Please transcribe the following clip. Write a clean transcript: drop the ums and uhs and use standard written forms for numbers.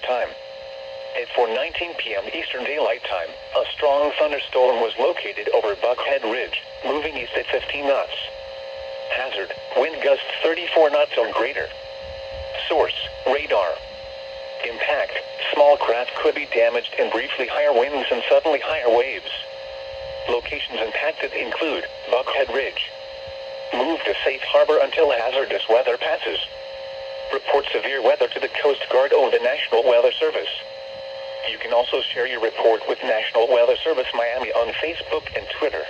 time. At 4:19 p.m. Eastern Daylight Time, a strong thunderstorm was located over Buckhead Ridge, moving east at 15 knots. Hazard, wind gusts 34 knots or greater. Source, radar. Impact, small craft could be damaged and briefly higher winds and suddenly higher waves. Locations impacted include Buckhead Ridge. Move to safe harbor until hazardous weather passes. Report severe weather to the Coast Guard or the National Weather Service. You can also share your report with National Weather Service Miami on Facebook and Twitter.